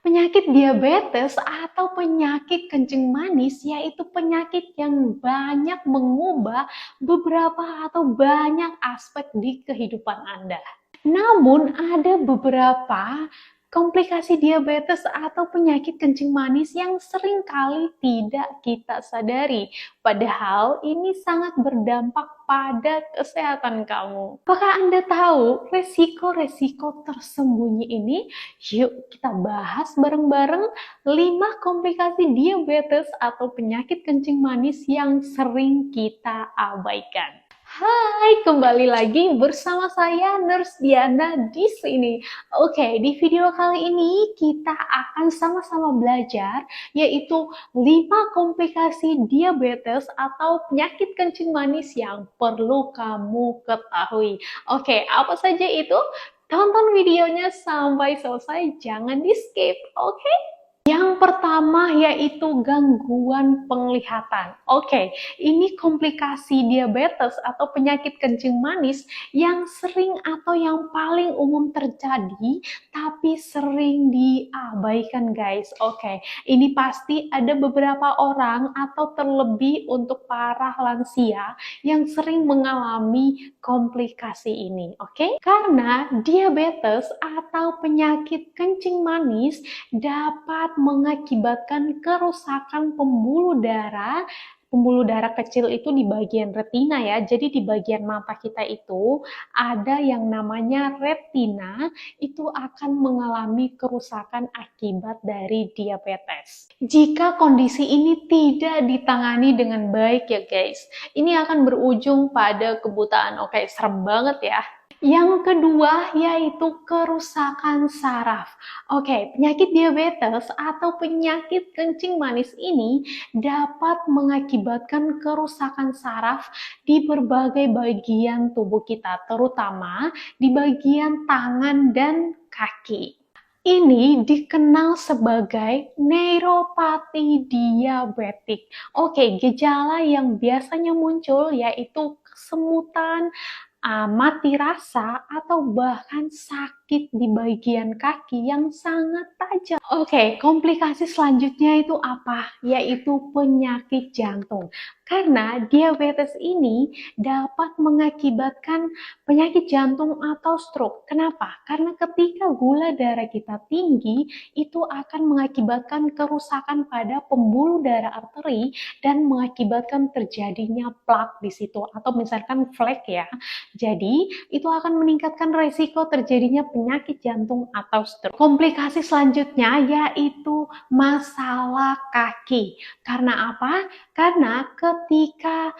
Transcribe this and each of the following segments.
Penyakit diabetes atau penyakit kencing manis yaitu penyakit yang banyak mengubah beberapa atau banyak aspek di kehidupan Anda. Namun ada beberapa komplikasi diabetes atau penyakit kencing manis yang seringkali tidak kita sadari. Padahal ini sangat berdampak pada kesehatan kamu. Apakah Anda tahu resiko-resiko tersembunyi ini? Yuk kita bahas bareng-bareng 5 komplikasi diabetes atau penyakit kencing manis yang sering kita abaikan. Hai, kembali lagi bersama saya Nurse Diana di sini. Oke, di video kali ini kita akan sama-sama belajar yaitu 5 komplikasi diabetes atau penyakit kencing manis yang perlu kamu ketahui. Oke, apa saja itu? Tonton videonya sampai selesai, jangan di-skip, oke? Yang pertama yaitu gangguan penglihatan. Oke, ini komplikasi diabetes atau penyakit kencing manis yang sering atau yang paling umum terjadi tapi sering diabaikan guys. Oke, ini pasti ada beberapa orang atau terlebih untuk para lansia yang sering mengalami komplikasi ini. Oke, karena diabetes atau penyakit kencing manis dapat mengakibatkan kerusakan pembuluh darah. Pembuluh darah kecil itu di bagian retina ya. Jadi di bagian mata kita itu ada yang namanya retina, itu akan mengalami kerusakan akibat dari diabetes. Jika kondisi ini tidak ditangani dengan baik ya guys, ini akan berujung pada kebutaan. Oke, serem banget ya. Yang kedua yaitu kerusakan saraf. Oke, penyakit diabetes atau penyakit kencing manis ini dapat mengakibatkan kerusakan saraf di berbagai bagian tubuh kita, terutama di bagian tangan dan kaki. Ini dikenal sebagai neuropati diabetik. Oke, gejala yang biasanya muncul yaitu kesemutan, mati rasa, atau bahkan sakit di bagian kaki yang sangat tajam. Oke, komplikasi selanjutnya itu apa? Yaitu penyakit jantung. Karena diabetes ini dapat mengakibatkan penyakit jantung atau stroke. Kenapa? Karena ketika gula darah kita tinggi, itu akan mengakibatkan kerusakan pada pembuluh darah arteri dan mengakibatkan terjadinya plak di situ atau misalkan flek ya. Jadi, itu akan meningkatkan resiko terjadinya penyakit jantung atau stroke. Komplikasi selanjutnya yaitu masalah kaki. Karena apa? Karena ketika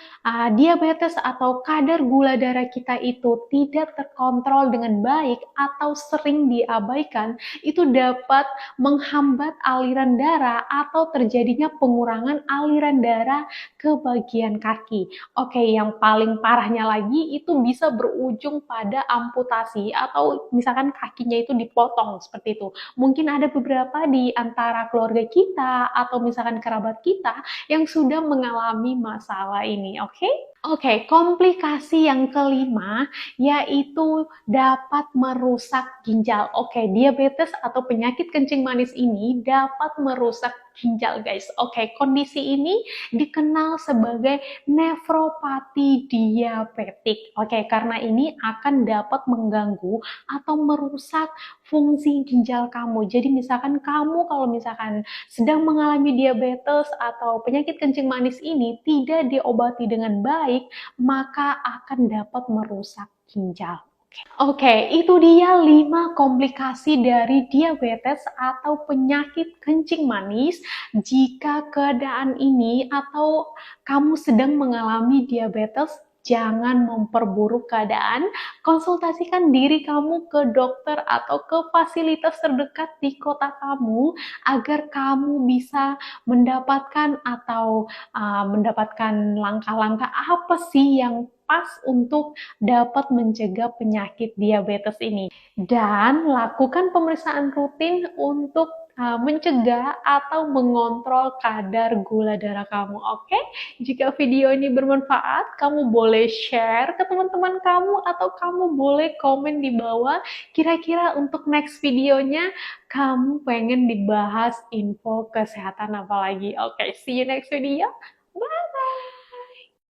diabetes atau kadar gula darah kita itu tidak terkontrol dengan baik atau sering diabaikan, itu dapat menghambat aliran darah atau terjadinya pengurangan aliran darah ke bagian kaki. Oke, yang paling parahnya lagi itu bisa berujung pada amputasi atau misalkan kakinya itu dipotong seperti itu. Mungkin ada beberapa di antara keluarga kita atau misalkan kerabat kita yang sudah mengalami masalah ini, oke? Oke, komplikasi yang kelima yaitu dapat merusak ginjal. Oke, diabetes atau penyakit kencing manis ini dapat merusak ginjal guys. Oke, kondisi ini dikenal sebagai nefropati diabetik. Oke, karena ini akan dapat mengganggu atau merusak fungsi ginjal kamu. Jadi misalkan kamu kalau misalkan sedang mengalami diabetes atau penyakit kencing manis ini tidak diobati dengan baik, maka akan dapat merusak ginjal. Oke, itu dia 5 komplikasi dari diabetes atau penyakit kencing manis. Jika keadaan ini atau kamu sedang mengalami diabetes, jangan memperburuk keadaan, konsultasikan diri kamu ke dokter atau ke fasilitas terdekat di kota kamu agar kamu bisa mendapatkan atau mendapatkan langkah-langkah apa sih yang pas untuk dapat mencegah penyakit diabetes ini. Dan lakukan pemeriksaan rutin untuk mencegah atau mengontrol kadar gula darah kamu. Oke, jika video ini bermanfaat, kamu boleh share ke teman-teman kamu atau kamu boleh komen di bawah. Kira-kira untuk next videonya kamu pengen dibahas info kesehatan apa lagi? Oke, see you next video.